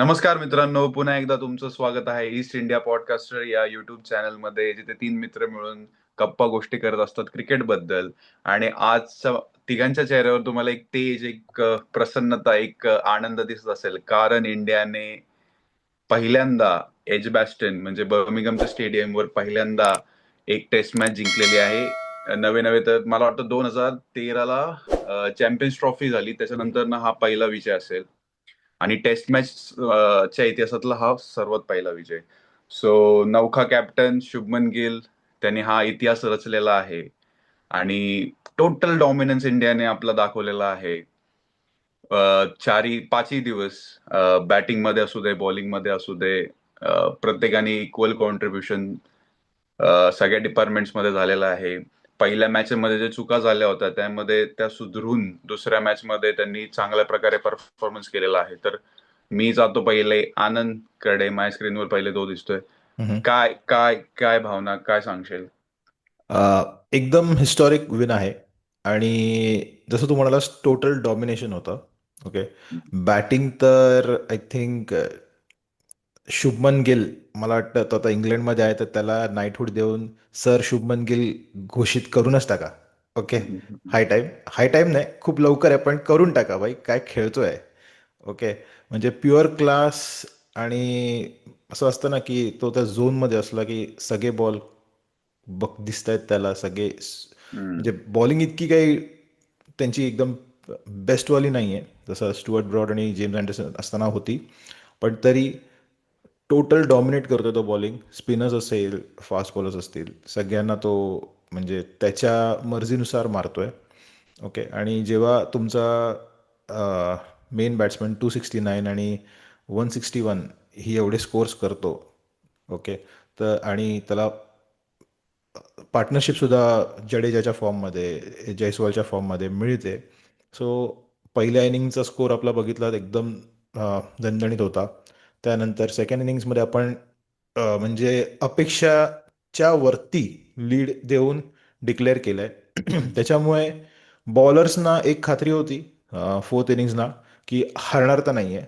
नमस्कार मित्रांनो, पुन्हा एकदा तुमचं स्वागत आहे ईस्ट इंडिया पॉडकास्टर या युट्यूब चॅनलमध्ये, जिथे तीन मित्र मिळून गप्पा गोष्टी करत असतात क्रिकेट बद्दल. आणि आजच्या तिघांच्या चेहऱ्यावर तुम्हाला एक तेज, एक प्रसन्नता, एक आनंद दिसत असेल, कारण इंडियाने पहिल्यांदा एजबॅस्टन म्हणजे बर्मिंगहमच्या स्टेडियमवर पहिल्यांदा एक टेस्ट मॅच जिंकलेली आहे. नवे नवे तर मला वाटतं 2013ला चॅम्पियन्स ट्रॉफी झाली, त्याच्यानंतर ना हा पहिला विजय असेल. आणि टेस्ट मॅच च्या इतिहासातला हा सर्वात पहिला विजय. सो नवखा कॅप्टन शुभमन गिल, त्यांनी हा इतिहास रचलेला आहे. आणि टोटल डॉमिनन्स इंडियाने आपला दाखवलेला आहे. पाचही दिवस बॅटिंग मध्ये असू दे, बॉलिंग मध्ये असू दे, प्रत्येकाने इक्वल कॉन्ट्रीब्युशन सगळ्या डिपार्टमेंट्स मध्ये झालेला आहे. पहिल्या मॅच मध्ये जे चुका झाल्या होत्या त्यामध्ये त्या सुधरून दुसऱ्या मॅच मध्ये त्यांनी चांगल्या प्रकारे परफॉर्मन्स केलेला आहे. तर मी जातो पहिले आनंद कडे. माझ्या स्क्रीनवर पहिले तो दिसतोय. हम्म. काय काय काय भावना, काय सांगशील? एकदम हिस्टॉरिक विन आहे. आणि जसं तू म्हणालास टोटल डॉमिनेशन होतं. ओके. बॅटिंग तर आय थिंक शुभमन गिल, मला वाटतं तो आता इंग्लंडमध्ये आहे तर त्याला नाईटहुड देऊन सर शुभमन गिल घोषित करूनच टाका. ओके. हाय टाईम नाही, खूप लवकर आहे पण करून टाका भाई, काय खेळतोय. ओके. म्हणजे प्युअर क्लास. आणि असं असतं ना की तो त्या झोनमध्ये असला की सगळे बॉल बघ दिसत आहेत त्याला सगळे म्हणजे बॉलिंग इतकी काही त्यांची एकदम बेस्टवाली नाही आहे जसं स्टुअर्ट ब्रॉड आणि जेम्स अँडरसन असताना होती. पण तरी टोटल डॉमिनेट करतो तो बॉलिंग. स्पिनर्स असेल, फास्ट बॉलर्स असतील, सगळ्यांना तो म्हणजे त्याच्या मर्जीनुसार मारतोय. ओके. आणि जेव्हा तुमचा मेन बॅट्समन 269 आणि 161 ही एवढे स्कोर्स करतो. ओके. तर आणि त्याला पार्टनरशिपसुद्धा जडेजाच्या फॉर्ममध्ये, जयस्वालच्या फॉर्ममध्ये मिळते. सो पहिल्या इनिंगचा स्कोर आपला बघितला तर एकदम दणदणीत होता. त्यानंतर सेकंड इनिंग्समध्ये आपण म्हणजे अपेक्षाच्या वरती लीड देऊन डिक्लेअर केलं आहे. त्याच्यामुळे बॉलर्सना एक खात्री होती फोर्थ इनिंग्सना की हरणार तर नाही आहे.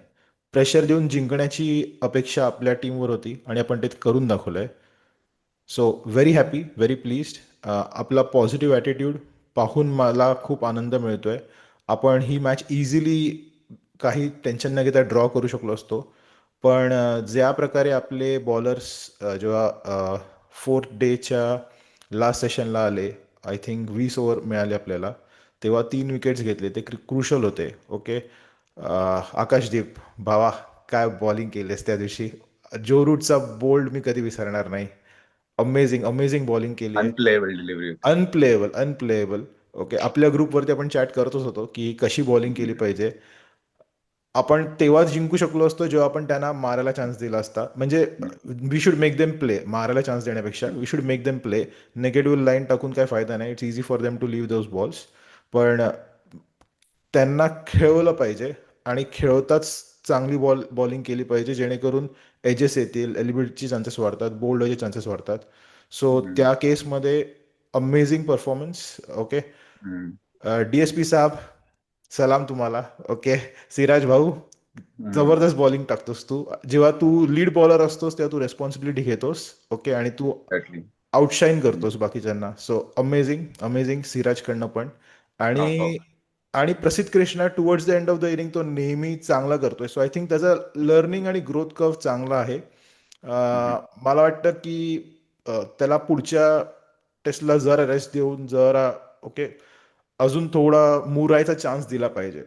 प्रेशर देऊन जिंकण्याची अपेक्षा आपल्या टीमवर होती आणि आपण ते करून दाखवलं आहे. So very happy, very pleased. आपला पॉझिटिव्ह ॲटिट्यूड पाहून मला खूप आनंद मिळतोय. आपण ही मॅच इझिली काही टेन्शन न घेता ड्रॉ करू शकलो असतो. पण ज्या प्रकारे आपले बॉलर्स जेव्हा फोर्थ डेच्या लास्ट सेशनला आले, आय थिंक 20 ओव्हर मिळाले आपल्याला, तेव्हा 3 विकेट्स घेतले, ते क्रुशल होते. ओके. आकाशदीप भावा, काय बॉलिंग केलेस त्या दिवशी. जो रूटचा बोल्ड मी कधी विसरणार नाही. अमेझिंग अमेझिंग बॉलिंग केली आहे. अनप्लेएबल डिलिव्हरी होती. Unplayable unplayable. ओके. आपल्या ग्रुपवरती आपण चॅट करतच होतो की कशी बॉलिंग केली पाहिजे. आपण तेव्हाच जिंकू शकलो असतो जेव्हा आपण त्यांना मारायला चान्स दिला असता. म्हणजे we should make them play. मारायला चान्स देण्यापेक्षा we should make them play. Negative line टाकून काय फायदा नाही. It's easy for them to leave those balls. पण त्यांना खेळवलं पाहिजे आणि खेळताच चांगली बॉलिंग केली पाहिजे जेणेकरून एजेस येतील, एलिबिलिटीचे चान्सेस वाढतात, बोल्ड व्हायचे चान्सेस वाढतात. सो त्या केसमध्ये अमेझिंग परफॉर्मन्स. ओके. DSP साहेब, सलाम तुम्हाला. ओके. सिराज भाऊ, जबरदस्त बॉलिंग टाकतोस तू. जेव्हा तू लीड बॉलर असतोस तेव्हा तू रेस्पॉन्सिबिलिटी घेतोस. ओके. आणि तू एक्झॅक्टली. आउटशाईन करतोस बाकीच्यांना. सो अमेझिंग अमेझिंग सिराजकडनं पण. आणि आणि प्रसिद्ध Krishna towards the end of the inning तो नेहमी चांगला करतोय. सो आय थिंक त्याचा लर्निंग आणि ग्रोथ कर्व चांगला आहे. मला वाटतं की त्याला पुढच्या टेस्टला जरा रेस्ट देऊन जरा ओके अजून थोडा मुरायचा चान्स दिला पाहिजे.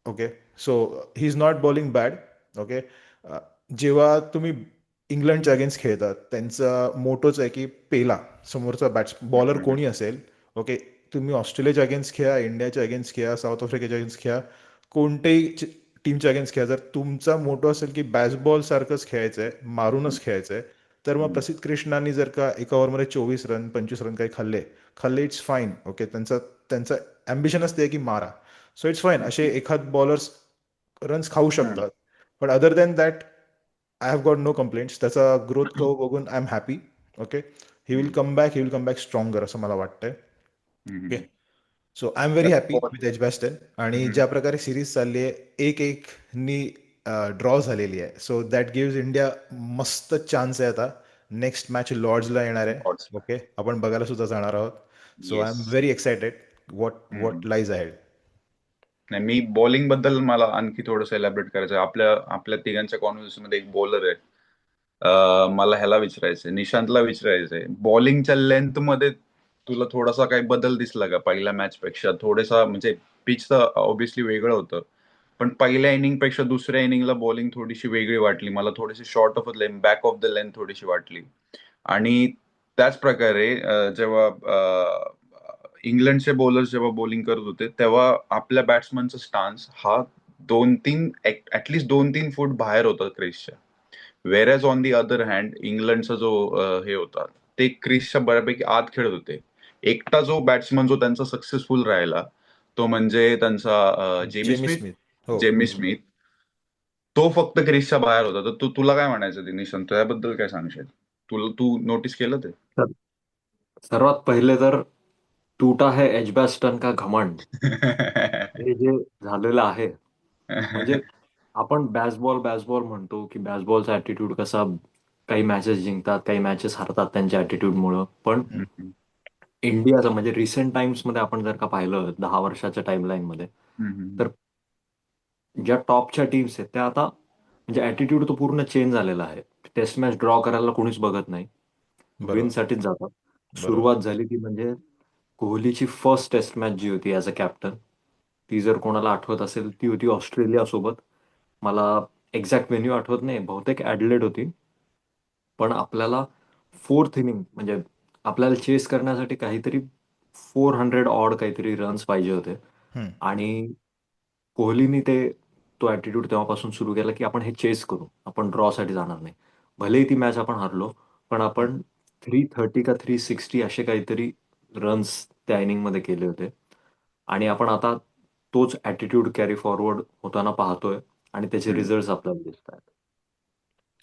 Okay. So he is not bowling bad. Okay. जेव्हा तुम्ही इंग्लंडच्या अगेन्स्ट खेळतात त्यांचा मोटोच आहे की पेला समोरचा बॉलर कोणी असेल. ओके. तुम्ही ऑस्ट्रेलियाच्या अगेन्स्ट खेळा, इंडियाच्या अगेन्स्ट खेळा, साऊथ आफ्रिकेच्या अगेन्स्ट खेळा, कोणत्याही टीमच्या अगेन्स्ट खेळा, जर तुमचा मोटो असेल की बॅसबॉल सारखंच खेळायचं आहे, मारूनच खेळायचं आहे, तर मग प्रसिद्ध कृष्णाने जर का एका ओव्हरमध्ये 24 रन 25 रन काही खाल्ले खाल्ले इट्स फाईन. ओके. त्यांचा त्यांचा ॲम्बिशन असते की मारा. So it's fine. असे एखाद बॉलर्स रन्स खाऊ शकतात. पण other than that I have got no complaints. त्याचा ग्रोथ कर्व बघून I am happy. Okay. He will come back stronger असं मला वाटतंय. Okay. So I am very happy with Edgbaston. आणि ज्या प्रकारे सिरीज चालली आहे, एक एक नी ड्रॉ झालेली आहे. सो दॅट गिव्स इंडिया मस्त चान्स आहे आता. नेक्स्ट मॅच लॉर्ड्सला येणार आहे. ओके, आपण बघायला सुद्धा जाणार आहोत. So I yes. Am very excited what what lies ahead. नाही, मी बॉलिंग बद्दल मला आणखी थोडं एलॅबरेट करायचं आहे. आपल्या आपल्या तिघांच्या कॉन्व्हर्सेशन मध्ये एक बॉलर आहे. मला ह्याला विचारायचंय, निशांतला विचारायचंय, बॉलिंगच्या लेंथ मध्ये तुला थोडासा काही बदल दिसला का पहिल्या मॅच पेक्षा? थोडासा म्हणजे पिच तर ऑब्व्हियसली वेगळं होतं, पण पहिल्या इनिंग पेक्षा दुसऱ्या इनिंगला बॉलिंग थोडीशी वेगळी वाटली मला. थोडीशी short of length, back of the length थोडीशी वाटली. आणि त्याच प्रकारे जेव्हा इंग्लंडचे बॉलर्स जेव्हा बॉलिंग करत होते तेव्हा आपल्या बॅट्समनचा स्टान्स हा 2-3 ऍटलीस्ट 2-3 फूट बाहेर होता क्रिसच्या. वेरॅज ऑन दी अदर हँड इंग्लंडचा जो हे होता, ते क्रिसच्या बऱ्यापैकी आत खेळत होते. एकटा जो बॅट्समन जो त्यांचा सक्सेसफुल राहिला तो म्हणजे त्यांचा जेमी जेमी स्मिथ. स्मिथ. हो. जेमी स्मिथ तो फक्त क्रिसच्या बाहेर होता. तर तुला काय म्हणायचं ते निशांत, त्याबद्दल काय सांगशील? तू नोटीस केलं ते? तर सर्वात पहिले तर टूटा है एजबॅस्टन का घमंड, हे जे झालेलं आहे. म्हणजे आपण बॅसबॉल बॅसबॉल म्हणतो की बॅसबॉलचा ऍटिट्यूड कसा, काही मॅचेस जिंकतात, काही मॅचेस हरतात त्यांच्या ऍटिट्यूडमुळं. पण हम्म, इंडियाचं म्हणजे रिसेंट टाइम्समध्ये आपण जर का पाहिलं 10 वर्षाच्या टाइमलाईनमध्ये, हम्म, तर ज्या टॉपच्या टीम्स आहेत त्या आता म्हणजे ऍटिट्यूड तो पूर्ण चेंज झालेला आहे. टेस्ट मॅच ड्रॉ करायला कोणीच बघत नाही, बरोबर. विनसाठीच जातात. बरोबर. सुरुवात झाली ती म्हणजे कोहलीची फर्स्ट टेस्ट मॅच जी होती ॲज अ कॅप्टन, ती जर कोणाला आठवत असेल ती होती ऑस्ट्रेलियासोबत. मला एक्झॅक्ट व्हेन्यू आठवत नाही, बहुतेक ॲडलेड होती. पण आपल्याला फोर्थ इनिंग म्हणजे आपल्याला चेस करण्यासाठी काहीतरी 400 ऑड काहीतरी रन्स पाहिजे होते. हम्म. आणि कोहलीनी तो ॲटिट्यूड तेव्हापासून सुरू केला की आपण हे चेस करू, आपण ड्रॉसाठी जाणार नाही. भलेही ती मॅच आपण हरलो, पण हम्म. आपण 330 का 360 असे काहीतरी रन्स त्या इनिंगमध्ये केले होते. आणि आपण आता तोच ॲटिट्यूड कॅरी फॉरवर्ड होताना पाहतोय आणि त्याचे हम्म, रिझल्ट आपल्याला दिसत आहेत.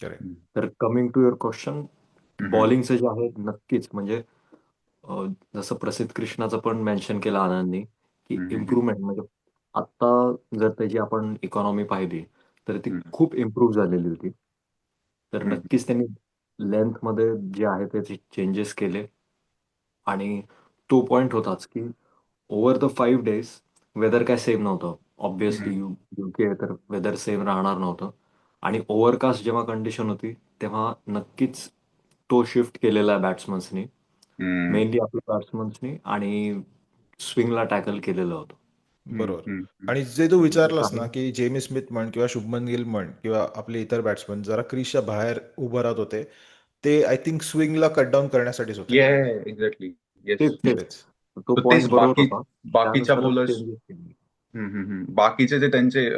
करेक्ट. तर कमिंग टू युअर क्वेश्चन, हम्म, बॉलिंगचं जे आहे नक्कीच म्हणजे जसं प्रसिद्ध कृष्णाचं पण मेन्शन केलं आनंदनी, की हम्म, इम्प्रूव्हमेंट म्हणजे आत्ता जर त्याची आपण इकॉनॉमी पाहिली तर ती हम्म, खूप इम्प्रूव्ह झालेली होती. तर हम्म, नक्कीच त्यांनी लेंथमध्ये जे आहे त्याचे चेंजेस केले. आणि तो पॉइंट होताच की ओव्हर द 5 days वेदर काय सेम नव्हतं. ऑब्व्हियसली हम्म, युके तर वेदर सेम राहणार नव्हतं. आणि ओव्हरकास्ट जेव्हा कंडिशन होती तेव्हा नक्कीच तो शिफ्ट केलेला आहे बॅट्समन्सनी, हम्म, मेनली आपल्या बॅट्समन्सनी, आणि स्विंगला टॅकल केलेलं होतं. हम्म, बरोबर. हम्म, आणि जे तू म्हणजे विचारलास काही ना, की जेमी स्मिथ म्हण किंवा शुभमन गिल म्हण किंवा आपले इतर बॅट्समन जरा क्रीजच्या बाहेर उभं राहत होते, ते आय थिंक स्विंगला कट डाऊन करण्यासाठीच होते. ये एक्झॅक्टली. येस. तेच तेच तेच. तो तर तेच पॉइंट बरोबर होता. बाकीच्या त्यानुसारच बॉलर्स. चेंजेस केले. बाकीचे जे त्यांचे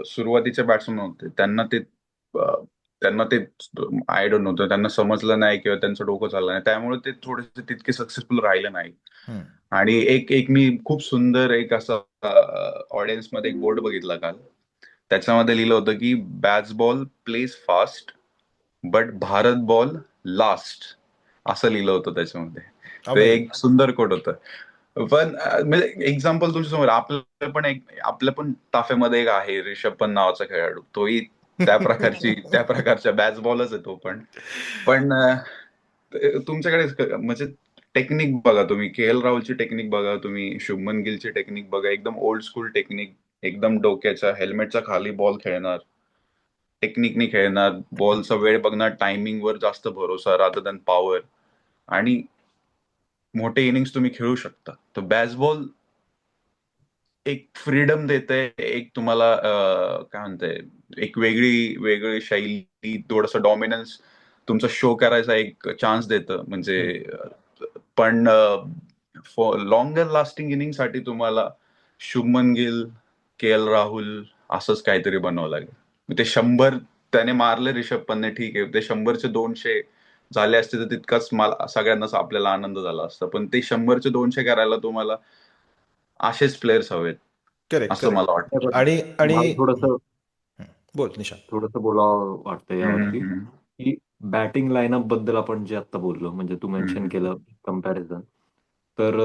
सुरुवातीचे बॅट्समन होते त्यांना ते आय डोंट नो, त्यांना समजलं नाही किंवा त्यांचं डोकं चाललं नाही, त्यामुळे ते थोडेसे तितके सक्सेसफुल राहिले नाही. हम्म. आणि एक एक मी खूप सुंदर एक असा ऑडियन्स मध्ये एक बोर्ड बघितला काल. त्याच्यामध्ये लिहिलं होतं की bats ball place fast but Bharat ball last, असं लिहिलं होतं त्याच्यामध्ये. ते अमेझिंग. एक सुंदर कोट होतं. पण म्हणजे एक्झाम्पल तुझ्या समोर आपल्या पण ताफ्यामध्ये एक आहे रिषभ पंत नावाचा खेळाडू, तोही त्या प्रकारच्या बॅट्स बॉलच आहे तो पण. पण तुमच्याकडे म्हणजे टेक्निक बघा तुम्ही, के एल राहुलची टेक्निक बघा तुम्ही, शुभमन गिलची टेक्निक बघा, एकदम ओल्ड स्कूल टेक्निक, एकदम डोक्याच्या हेल्मेटच्या खाली बॉल खेळणार, टेक्निकनी खेळणार, बॉलचा वेळ बघणार, टायमिंग वर जास्त भरोसा रादर दॅन पॉवर, आणि मोठे इनिंग्स तुम्ही खेळू शकता. तर बॅसबॉल एक फ्रीडम देते, एक तुम्हाला काय म्हणताय, एक वेगळी वेगळी शैली, थोडस डॉमिनन्स तुमचा शो करायचा एक चान्स देतं म्हणजे. हम्म. पण फॉर लॉंगर लास्टिंग इनिंग साठी तुम्हाला शुभमन गिल, के एल राहुल असंच काहीतरी बनावं लागेल. ते 100 त्याने मारले रिषभ पंतने, ठीक आहे, ते 100चे 200 झाले असते तर तितकाच मला सगळ्यांनाच आपल्याला आनंद झाला असता. पण ते 100चे 200 करायला तुम्हाला असेच प्लेयर्स हवेत, करेक्ट, असं मला वाटतं. पण आणि आणि मला थोडंसं बोल निशांत. थोडंसं बोलावं वाटतं हम्म, यावरती, हम्म, की बॅटिंग लाईनअप बद्दल आपण जे आता बोललो म्हणजे तू मेन्शन हम्म, केलं कम्पॅरिझन. तर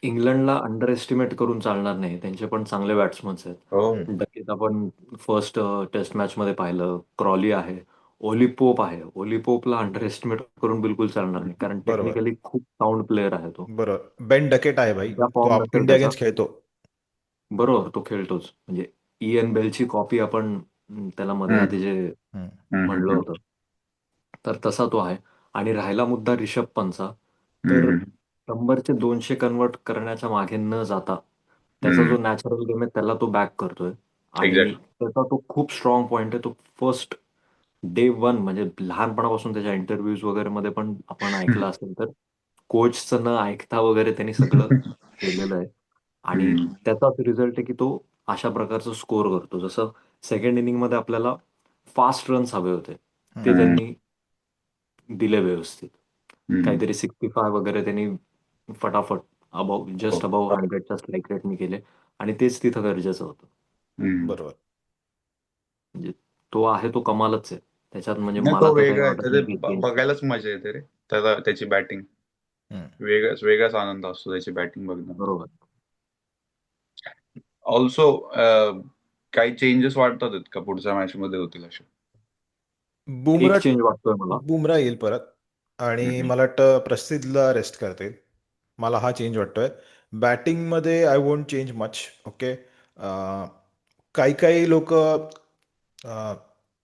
इंग्लंडला अंडर एस्टिमेट करून चालणार नाही. त्यांचे पण चांगले बॅट्समन्स आहेत. हो. डकेत आपण फर्स्ट टेस्ट मॅच मध्ये पाहिलं. क्रॉली आहे, ओली पोप आहे. ओली पोपला अंडर एस्टिमेट करून बिलकुल चालणार नाही, कारण बरोबर टेक्निकली खूप साऊंड प्लेअर आहे तो. बरोबर. बेन डकेट आहे भाई, सध्या तो फॉर्म नसेल इंडिया त्याचा. अगेन्स्ट खेळतो. बरोबर, तो खेळतोच. म्हणजे इयन बेलची कॉपी आपण त्याला मध्ये हम्म, आधी जे हम्म. हम्म, म्हणलं हम्म, होतं, तर तसा तो आहे. आणि राहिला मुद्दा रिषभ पंतचा, तर हम्म, 100चे 200 कन्वर्ट करण्याच्या मागे न जाता त्याचा हम्म. जो नॅचरल गेम आहे त्याला तो बॅक करतोय. आणि एक्झॅक्टली. त्याचा तो खूप स्ट्रॉंग पॉइंट आहे. तो फर्स्ट डे वन, म्हणजे लहानपणापासून त्याच्या इंटरव्ह्यूज वगैरे मध्ये पण आपण ऐकलं असेल तर, कोचचं न ऐकता वगैरे त्यांनी सगळं केलेलं आहे. आणि हम्म, त्याचाच रिझल्ट आहे की तो अशा प्रकारचं स्कोअर करतो. जसं सेकंड इनिंगमध्ये आपल्याला फास्ट रन्स हवे होते, ते हम्म. हम्म, त्यांनी दिले व्यवस्थित. हम्म. काहीतरी 65 वगैरे त्यांनी फटाफट हो. जस्ट अबाव 100च्या स्ट्राईक रेटनी केले. आणि तेच तिथं गरजेचं होतं. हम्म. बरोबर. म्हणजे तो आहे, तो कमालच आहे. त्याच्यात म्हणजे नाही, मला तो तर काही वेगळा आहे, वाटत त्याचे नाही की चेंज. बघायलाच मजा येते रे. त्याची बॅटिंग हम्म. वेगळाच वेगळाच आनंद असतो त्याची बॅटिंग बघण्यात. बरोबर. ऑल्सो काही चेंजेस वाटतात आहेत का पुढच्या मॅच मध्ये होतील असे? बुमरा एक चेंज वाटतोय मला. बुमरा येईल परत, आणि हम्म, मला वाटतं प्रसिद्धला रेस्ट करतील. मला हा चेंज वाटतोय. बॅटिंगमध्ये I won't change much. Okay. काही काही लोक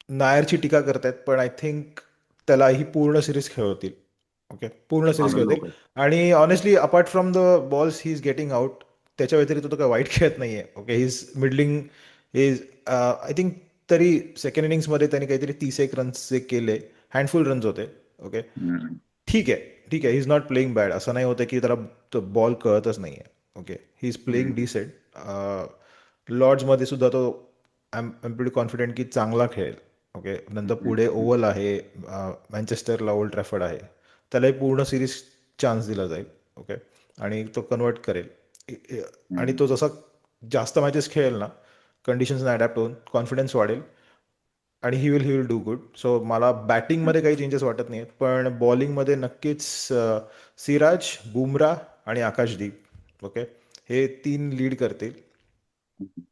नायरची टीका करतायत, पण आय थिंक त्याला ही पूर्ण सिरीज खेळवतील. ओके, पूर्ण सिरीज चांगले खेळवतील. लोक आहेत. आणि honestly apart from the balls he is getting out, त्याच्या व्यतिरिक्त तो काही वाईट खेळत नाही आहे. Okay, he is middling. Is I think तरी सेकंड इनिंग्समध्ये त्यांनी काहीतरी 31 रन्स जे केले, हँडफुल रन्स होते. ओके, हम्म, ठीक आहे, ठीक आहे. He is not playing bad. असं नाही होतं की त्याला तो बॉल कळतच नाही आहे. ओके, ही इज प्लेइंग हम्म, डिसेंट. लॉर्ड्समध्ये सुद्धा तो आय एम प्रिटी कॉन्फिडेंट की चांगला खेळेल. ओके, नंतर पुढे हम्म, ओव्हल आहे, मँचेस्टरला ओल्ड ट्रॅफर्ड आहे, त्यालाही पूर्ण सिरीज चान्स दिला जाईल. ओके, आणि तो कन्वर्ट करेल. आणि हम्म, तो जसा जास्त मॅचेस खेळेल ना, कंडिशन्सना अडॅप्ट होऊन कॉन्फिडन्स वाढेल, आणि he will do good. So मला बॅटिंगमध्ये काही चेंजेस वाटत नाही आहेत, पण बॉलिंगमध्ये नक्कीच सिराज, बुमरा आणि आकाशदीप. ओके, हे तीन लीड करतील.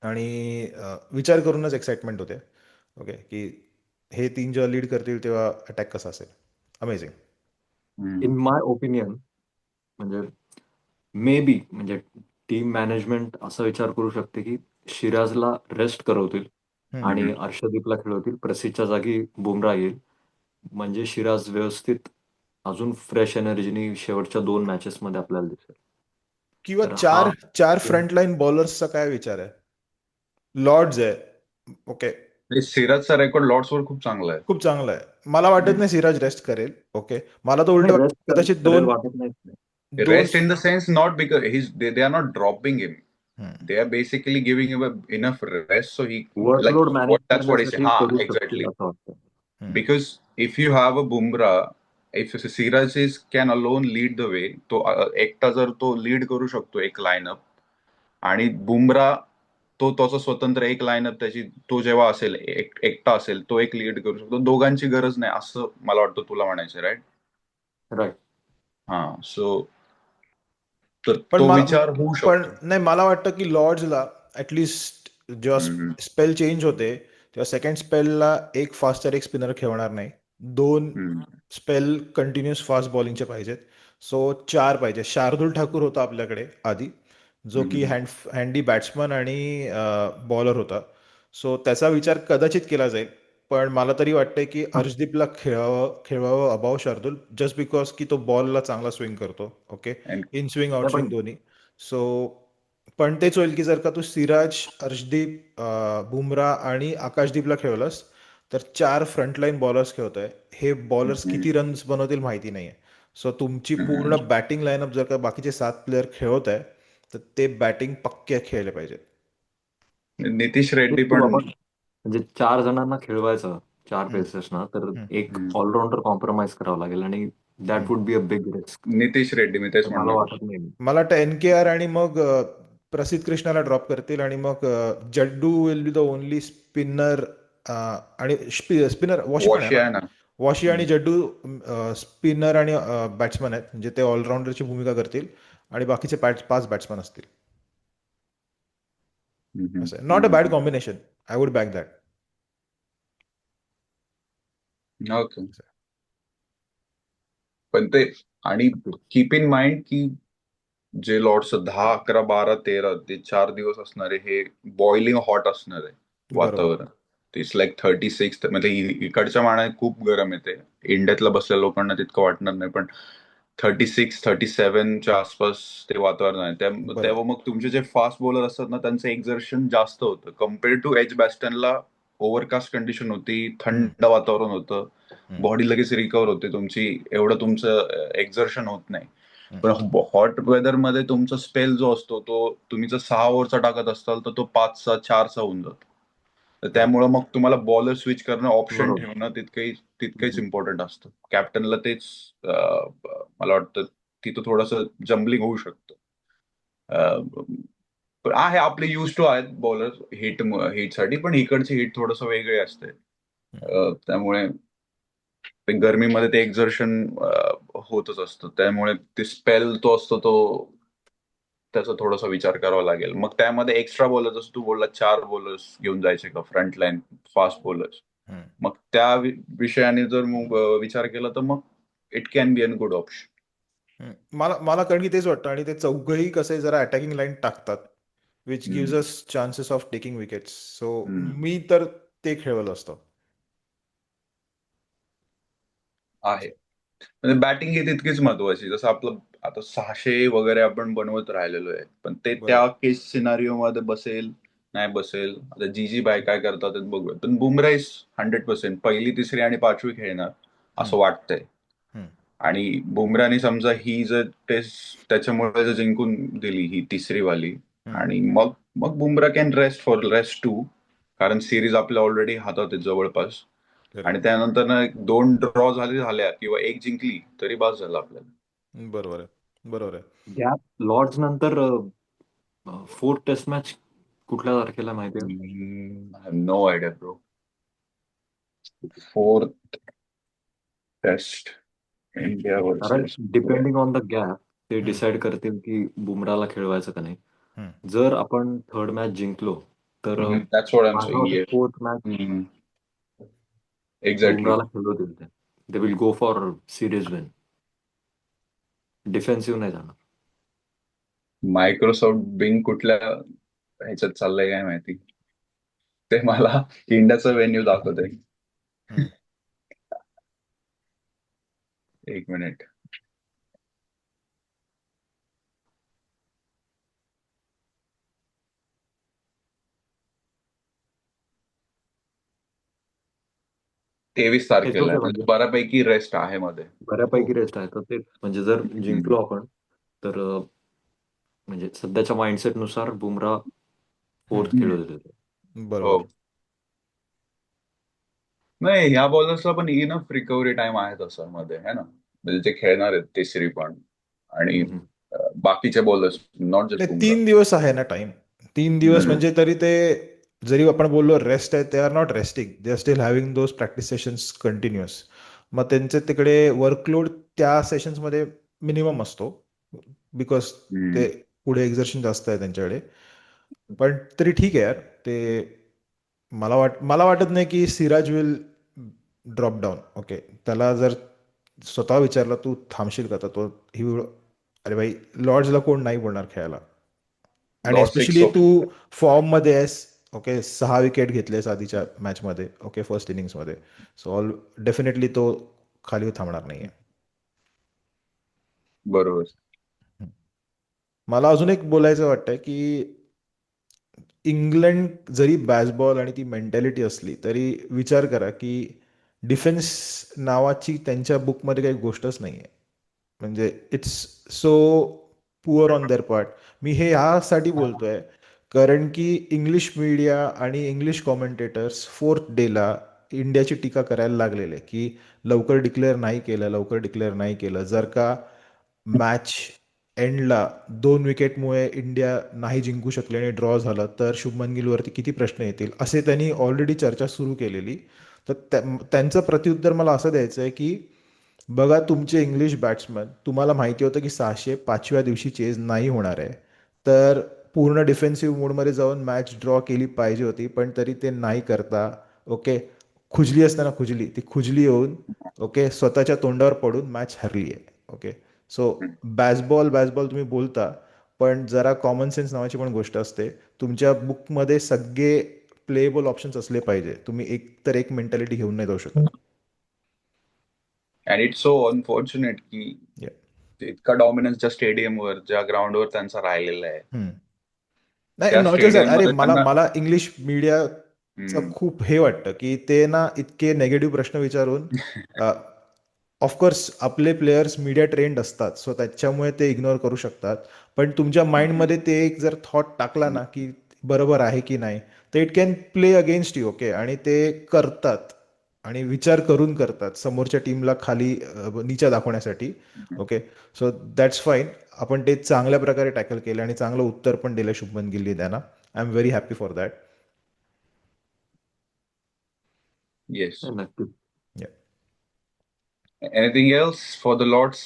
आणि विचार करूनच एक्साइटमेंट होते. ओके, की हे तीन जेव्हा लीड करतील तेव्हा अटॅक कसा असेल. अमेझिंग. इन माय ओपिनियन, म्हणजे मे बी, म्हणजे टीम मॅनेजमेंट असा विचार करू शकते की सिराजला रेस्ट करवतील आणि अर्शदीपला खेळवतील. प्रसिद्धच्या जागी बुमरा येईल, म्हणजे सिराज व्यवस्थित अजून फ्रेश एनर्जीनी शेवटच्या 2 मॅचेसमध्ये आपल्याला दिसेल. किंवा तर हा चार चार फ्रंटलाईन बॉलर्सचा काय विचार आहे. लॉर्ड्स आहे. ओके, सिराजचा रेकॉर्ड लॉर्ड्सवर खूप चांगला आहे. खूप चांगला आहे. मला वाटत नाही सिराज रेस्ट करेल. ओके, मला तर उलट नाही, वाटतं रेस्ट कदाचित करेल दोन वाटत नाही. दोन Rest in the sense, not because they are not dropping him. They are basically giving him enough rest so he, like workload manage what, that's what he said. करण्यासाठी Ha, करू शकतील exactly. असं वाटतं. Because if you have a Bumrah, if Siraj is can alone lead the way, तो एकटा जर तो lead करू शकतो एक लाईनअप, आणि बुमरा तो त्याचा स्वतंत्र एक लाईनअप त्याची, तो जेव्हा असेल एकटा असेल तो एक लीड करू शकतो. दोघांची गरज नाही असं मला वाटतं तुला म्हणायचं, राईट? राईट. हा, सो तर पण तो मला विचार होऊ पण शकतो. नाही, मला वाटतं की लॉर्ड्सला ॲटलिस्ट जेव्हा हम्म, स्पेल चेंज होते तेव्हा सेकंड स्पेलला एक फास्टर एक स्पिनर खेळणार नाही. दोन हम्म, स्पेल कंटिन्युअस फास्ट बॉलिंगचे पाहिजेत. सो 4 पाहिजे. शार्दुल ठाकूर होता आपल्याकडे आधी, जो की हम्म, हँडी बॅट्समन आणि बॉलर होता. सो त्याचा विचार कदाचित केला जाईल. पण मला तरी वाटतंय की अर्शदीपला खेळवावं अबाव शार्दूल, जस्ट बिकॉज की तो बॉलला चांगला स्विंग करतो. Okay, and in swing out नाही स्विंग पण दोन्ही. सो पण तेच होईल की जर का तू सिराज, अर्शदीप, बुमरा आणि आकाशदीपला खेळवलंस तर 4 फ्रंटलाईन बॉलर्स खेळतोय. हे बॉलर्स हम्म, किती रन्स बनवतील माहिती नाही आहे. सो तुमची हम्म. पूर्ण बॅटिंग लाईनअप जर का बाकीचे 7 प्लेअर खेळवत आहे, तर ते बॅटिंग पक्के खेळले पाहिजेत. नितीश तेच रेड्डी तू पण. आपण, म्हणजे 4 जणांना खेळवायचं, 4 हम्म, पेसर्सना, तर हम्म. एक हम्म. ऑलराऊंडर कॉम्प्रोमाइज करावं लागेल आणि that hmm. Would be a big risk. Nitish Reddy, मी तेच तर मला म्हणणार होतो. वाटत नाही. मला वाटतं NKR आणि मग प्रसिद्ध कृष्णाला ड्रॉप करतील, आणि मग Jaddu will be the only spinner. आणि स्पिनर वॉशी पण आहे वॉशी ना. आहे ना. वॉशी आणि हम्म. जड्डू स्पिनर आणि बॅट्समन आहेत, म्हणजे ते ऑलराऊंडरची भूमिका करतील. आणि बाकीचे 5 बॅट्समन असतील. हम्म, असं not a bad combination. I would back that. Okay. पण ते आणि कीप इन माइंड की जे लॉर्ड्स 10, 11, 12, 13 ते 4 दिवस असणारे हे बॉइलिंग हॉट असणार आहे बरोबर. वातावरण. इट्स लाईक 36, म्हणजे इकडच्या मानाने खूप गरम येते. इंडियातल्या बसलेल्या लोकांना तितकं वाटणार नाही, पण 36-37च्या आसपास ते वातावरण आहे. बरोबर. तेव्हा मग तुमचे जे फास्ट बॉलर असतात ना, त्यांचं एक्झर्शन जास्त होतं कम्पेअर्ड टू एज बॅस्टनला. ओव्हरकास्ट कंडिशन होती, हम्म, थंड वातावरण होतं, हम्म, बॉडी लगेच रिकवर होते तुमची, एवढं तुमचं एक्झर्शन होत नाही. हम्म. पण हॉट वेदर मध्ये तुमचा स्पेल जो असतो तो तुम्ही जर 6 ओव्हरचा टाकत असाल तर तो 5चा 4चा होऊन जातो. तर करेक्ट. त्यामुळे मग तुम्हाला बॉलर स्विच करणं, ऑप्शन बरोबर. ठेवणं तितकंच हम्म. इम्पॉर्टंट असतं. कॅप्टनला तेच मला वाटतं तिथं थोडंसं जम्बलिंग होऊ शकतं. पण आहे, आपले यूज टू आहेत बॉलर हिटसाठी, पण इकडची हिट थोडंसं वेगळे असते. त्यामुळे ते गरमीमध्ये ते एक्झर्शन होतच असतं. त्यामुळे ते स्पेल तो असतो तो त्याचा थोडासा विचार करावा लागेल. मग त्यामध्ये एक्स्ट्रा बॉलर, जसं तू बोलला 4 बॉलर्स घेऊन जायचे का फ्रंट लाईन फास्ट बॉलर्स. हम्म. मग त्या विषयाने जर मग विचार केला तर मग it can be an good option. मला मला कारण की तेच वाटतं. आणि ते चौघही कसे जरा अटॅकिंग लाईन टाकतात, which gives us chances of taking wickets. So मी तर ते खेळवलं असतं. आहे. म्हणजे बॅटिंग ही तितकीच महत्वाची. जसं आपलं आता 600 वगैरे आपण बनवत राहिलेलो आहे, पण ते त्या बरोबर. केस सिनारिओ मध्ये बसेल नाही बसेल. आता जीजी बाय काय करतात ते बघूया. पण बुमरा इज 100% पहिली, तिसरी आणि 5वी खेळणार हम्म, असं वाटतंय. हम्म, आणि बुमराने समजा ही जर टेस्ट त्याच्यामुळे जर जिंकून दिली ही तिसरी वाली, हम्म. आणि मग मग Bumrah can rest for rest too, कारण सिरीज आपल्या ऑलरेडी हातात आहे जवळपास. आणि करेक्ट. त्यानंतर ना 2 ड्रॉ झाल्या किंवा एक जिंकली तरी बास झालं आपल्याला. बरोबर आहे. बरोबर आहे. गॅप लॉर्ड्स नंतर फोर्थ टेस्ट मॅच कुठल्या तारखेला माहिती आहे? I have no idea bro. Fourth test India कारण versus. Depending on the gap ते हम्म, डिसाईड करतील की बुमराला खेळवायचं का नाही. हम्म. जर आपण थर्ड मॅच जिंकलो तर दॅट्स व्हॉट आय एम माझं सेइंग मते हियर. Fourth match exactly. बुमराला खेळवतील ते. They will go for series win. Defensive नाही जाणार. मायक्रोसॉफ्ट बिंग कुठल्या ह्याच्यात चाललंय काय माहिती. ते मला इंडियाचा व्हेन्यू दाखवतंय. हम्म. 1 मिनिट. तेवीस हेच तारखेला होते आहे, म्हणजे म्हणजे बऱ्यापैकी रेस्ट आहे मध्ये. हो. बऱ्यापैकी रेस्ट आहे. तर तेच म्हणजे जर हम्म. जिंकलो आपण तर म्हणजे सध्याच्या माइंडसेटनुसार बुमरा फोर्थ हम्म. खेळू देतो. हो. बरोबर. नाही, ह्या बॉलर्सला पण इनफ रिकव्हरी टाइम आहे तसं मध्ये, है ना. म्हणजे ते खेळणार आहेत तिसरी पण. आणि बाकीचे बॉलर्स, नॉट जस्ट नाही, बुमरा. 3 दिवस आहे ना टाइम. 3 दिवस हम्म. म्हणजे तरी ते, जरी आपण बोललो रेस्ट आहे, they are not resting, they are still having those practice sessions continuous. मग त्यांचे तिकडे वर्कलोड त्या सेशन्समध्ये मिनिमम असतो, बिकॉज हम्म. ते पुढे एक्झर्शन जास्त आहे त्यांच्याकडे. पण तरी ठीक आहे यार. ते मला वाटत नाही की Siraj will drop down. Okay, त्याला जर स्वतः विचारलं तू थांबशील का, तर तो ही, अरे भाई, लॉर्ड्सला कोण नाही बोलणार खेळायला. आणि लॉर्ड सिक्स एस्पेशली ऑफ. तू फॉर्म मध्ये आहेस. ओके, 6 विकेट घेतलेस आधीच्या मॅचमध्ये. ओके, फर्स्ट इनिंग्समध्ये. सो डेफिनेटली तो खाली थांबणार नाहीये. बरोबर. मला अजून एक बोलायचं वाटतंय की इंग्लंड जरी बॅसबॉल आणि ती मेंटॅलिटी असली तरी विचार करा की डिफेन्स नावाची त्यांच्या बुकमध्ये काही गोष्टच नाही आहे. म्हणजे it's so poor on their part. मी हे ह्यासाठी बोलतोय कारण की इंग्लिश मीडिया आणि इंग्लिश कॉमेंटेटर्स फोर्थ डेला इंडियाची टीका करायला लागलेले की लवकर डिक्लेअर नाही केलं, लवकर डिक्लेअर नाही केलं. जर का मॅच एंडला 2 विकेटमुळे इंडिया नाही जिंकू शकली आणि ड्रॉ झालं तर शुभमन गिलवरती किती प्रश्न येतील, असे त्यांनी ऑलरेडी चर्चा सुरू केलेली. तर त्यांचं प्रत्युत्तर मला असं द्यायचं आहे की बघा तुमचे इंग्लिश बॅट्समन, तुम्हाला माहिती होतं की 605व्या दिवशी चेज नाही होणार आहे, तर पूर्ण डिफेन्सिव्ह मोडमध्ये जाऊन मॅच ड्रॉ केली पाहिजे होती, पण तरी ते नाही करता. ओके, खुजली असताना खुजली, ती खुजली येऊन ओके स्वतःच्या तोंडावर पडून मॅच हरली आहे. ओके, सो बॅसबॉल बॅसबॉल तुम्ही बोलता, पण जरा कॉमन सेन्स नावाची पण गोष्ट असते. तुमच्या बुकमध्ये सगळे प्लेएबल ऑप्शन्स असले पाहिजे. तुम्ही एक तर एक मेंटॅलिटी घेऊन नाही जाऊ शकत. अँड इट्स सो अनफॉर्च्युनेट की Yeah. इतका डॉमिनन्स ज्या स्टेडियमवर, ज्या ग्राउंडवर त्यांचा राहिलेला आहे, हम्म. नाही, त्या नॉट जस्ट दॅट. स्टेडियम अरे मध्ये मला त्यांना मला इंग्लिश मीडियाचं हम्म, खूप हे वाटतं की ते ना इतके नेगेटिव्ह प्रश्न विचारून, ऑफकोर्स आपले प्लेयर्स मीडिया ट्रेंड असतात, सो त्याच्यामुळे ते इग्नोर करू शकतात. पण तुमच्या माइंडमध्ये ते एक जर थॉट टाकला ना की बरोबर आहे की नाही, तर it can play against you. Okay, आणि ते करतात आणि विचार करून करतात समोरच्या टीमला खाली नीचा दाखवण्यासाठी. Okay, so that's fine. आपण ते चांगल्या प्रकारे टॅकल केलं आणि चांगलं उत्तर पण दिलं शुभमन गिल्ली त्यांना. I am very happy for that. Yes. नक्कीच. Anything else for the Lord's?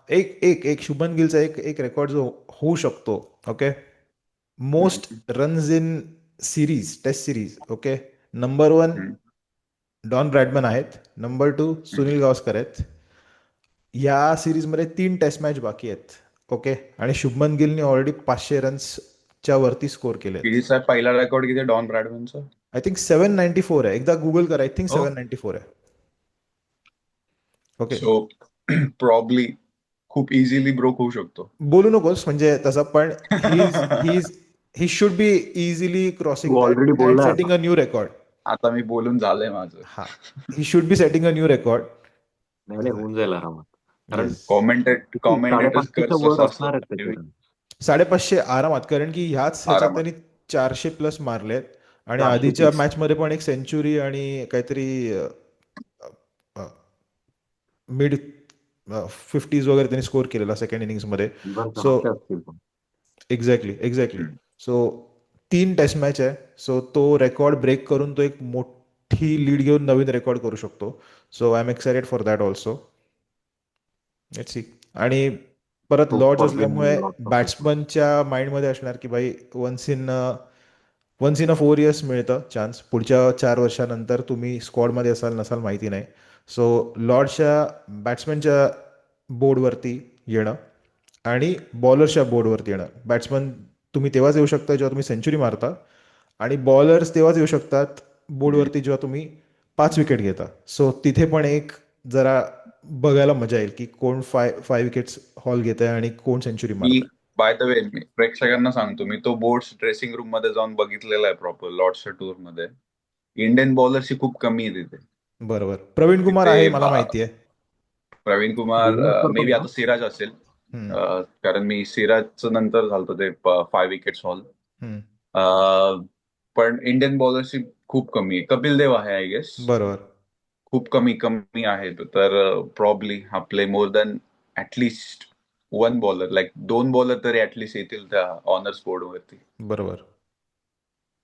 एक एक एक शुभन गिलचा एक एक रेकॉर्ड जो होऊ शकतो. Okay, most runs in series, test series. Okay, number 1 Don Bradman आहेत, नंबर 2 सुनील गावस्कर आहेत. या सिरीजमध्ये 3 टेस्ट मॅच बाकी आहेत. ओके, आणि शुभमन गिलने ऑलरेडी 500 रन्सच्या वरती स्कोर केलेत. कितीचा पहिला रेकॉर्ड किती डॉन ब्रॅडमनचा? आय थिंक 794 आहे. एकदा गुगल करा. आय थिंक हो. 794 आहे. ओके, सो प्रॉब्ली खूप इझिली ब्रोक होऊ शकतो. बोलू नकोस म्हणजे तसं, पण he he he should be easily crossing to that already and बोललाय सेटिंग आता. A new record. आता मी बोलून झालंय माझं. हा, he should be setting a new record. नाही नाही, होऊन जाईल आरामात. कारण येस, कॉमेंटेटर्स कर्स 550च्या वर असं असणार आहेत असतं त्याचे रन. 550 आरामात, कारण की ह्याच्यात आरामात. त्यांनी 400 प्लस मारलेत आणि 430. आधीच्या मॅचमध्ये पण एक सेंचुरी आणि काहीतरी मिड 50s वगैरे त्यांनी स्कोर केलेला सेकंड इनिंग्समध्ये. इव्हन सो सहाशे असतील पण. Exactly exactly. So 3 test match आहे, सो तो रेकॉर्ड ब्रेक करून तो एक मोठी लीड घेऊन नवीन रेकॉर्ड करू शकतो. So I am excited for that also. Let's see. आणि परत होप लॉर्ड्स फॉर देम असल्यामुळे लॉट्स ऑफ सक्सेस. बॅट्समनच्या माइंडमध्ये असणार की भाई वन्स इन अ 4 इयर्स मिळतं चान्स. पुढच्या 4 वर्षानंतर तुम्ही स्क्वॉडमध्ये असाल नसाल माहिती नाही. सो लॉर्ड्सच्या बॅट्समनच्या बोर्डवरती येणं आणि बॉलर्सच्या बोर्डवरती येणं. बॅट्समन तुम्ही तेव्हाच येऊ शकता जेव्हा तुम्ही सेंचुरी मारता, आणि बॉलर्स तेव्हाच येऊ शकतात बोर्डवरती जेव्हा तुम्ही 5 विकेट घेता. सो तिथे पण एक जरा बघायला मजा येईल की कोण 5 विकेट्स हॉल घेत आहे आणि कोण सेंचुरी मी मारत आहे. बाय द वे मी प्रेक्षकांना सांगतो, मी तो बोर्ड्स ड्रेसिंग रूम मध्ये जाऊन बघितलेला आहे प्रॉपर लॉर्ड्सच्या टूर मध्ये. इंडियन बॉलर्सची खूप कमी आहे तिथे. बरोबर, प्रवीण कुमार तिथे आहे मला माहिती आहे. प्रवीण कुमार, भुवनेश्वर मे पण बी का? आता सिराज असेल. हम्म, कारण मी सिराजचं नंतर झालतो ते 5 विकेट्स हॉल. हम्म, पण इंडियन बॉलर्सची खूप कमी आहे. कपिल देव आहे आय गेस. बरोबर. खूप कमी कमी आहेत. तर प्रॉब्ली आपले more than at least 1 bowler, like 2 bowler तरी ऍटलिस्ट येतील त्या ऑनर्स बोर्ड वरती. बरोबर,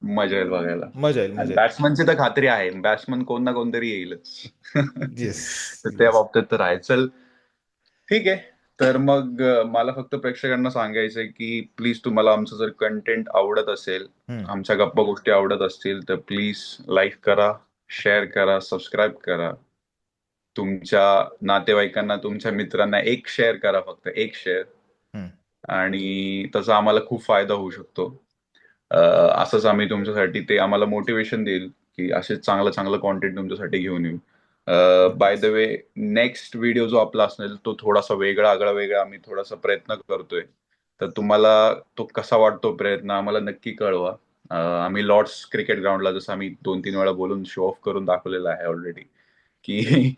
मजा येईल बघायला. मजा येईल, आणि मजा येईल. बॅट्समनची तर खात्री आहे, बॅट्समन कोण ना कोणतरी येईलच. येस, तर त्या येस. बाबतीत तर आहे. चल, ठीक आहे. तर मग मला फक्त प्रेक्षकांना सांगायचंय की प्लीज तुम्हाला आमचं जर कंटेंट आवडत असेल, हम्म, आमच्या गप्पा गोष्टी आवडत असतील, तर प्लीज लाईक करा, शेअर करा, सबस्क्राईब करा. तुमच्या नातेवाईकांना, तुमच्या मित्रांना एक शेअर करा, फक्त एक शेअर. हम्म. आणि त्याचा आम्हाला खूप फायदा होऊ शकतो. असंच आम्ही तुमच्यासाठी, ते आम्हाला मोटिवेशन देईल की असे चांगलं चांगलं कॉन्टेंट तुमच्यासाठी घेऊन येऊ. By the Yes. Way, next video जो आपला असेल तो थोडासा वेगळा, आगळा वेगळा आम्ही थोडासा प्रयत्न करतोय. तर तुम्हाला तो कसा वाटतो प्रयत्न आम्हाला नक्की कळवा. आम्ही लॉर्ड्स क्रिकेट ग्राउंडला, जसं आम्ही 2-3 वेळा बोलून शो ऑफ करून दाखवलेला आहे ऑलरेडी, की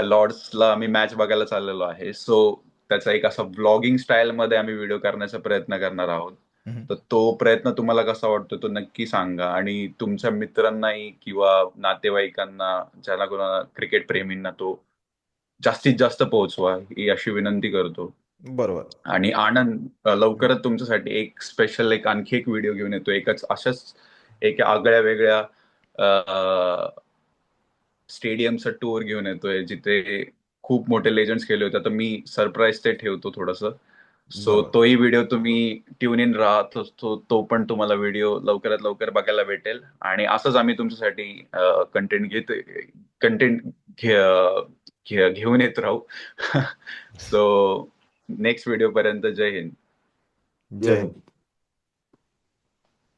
लॉर्ड्सला आम्ही मॅच बघायला चाललेलो आहे. सो त्याचा एक असा ब्लॉगिंग स्टाईल मध्ये आम्ही व्हिडिओ करण्याचा प्रयत्न करणार आहोत. हम्म. तर तो प्रयत्न तुम्हाला कसा वाटतो तो नक्की सांगा. आणि तुमच्या मित्रांनाही किंवा नातेवाईकांना, ज्याला कोणाला क्रिकेट प्रेमींना तो जास्तीत जास्त पोहोचवा, ही अशी विनंती करतो. बरोबर. आणि आनंद, लवकरच तुमच्यासाठी एक स्पेशल, एक आणखी एक व्हिडिओ घेऊन येतो, एकच अशाच एक आगळ्या वेगळ्या स्टेडियमचा टूर घेऊन येतोय जिथे खूप मोठे लेजंड्स केले होते. आता मी सरप्राईज ते ठेवतो थोडंसं. सो बरोबर. तोही व्हिडिओ तुम्ही ट्यून इन राहा, तो पण तुम्हाला व्हिडिओ लवकरात लवकर बघायला भेटेल. आणि असंच आम्ही तुमच्यासाठी कंटेंट कंटेंट घेऊन येत राहू. सो नेक्स्ट व्हिडिओ पर्यंत जय हिंद. जय जय हिंद. हिंद.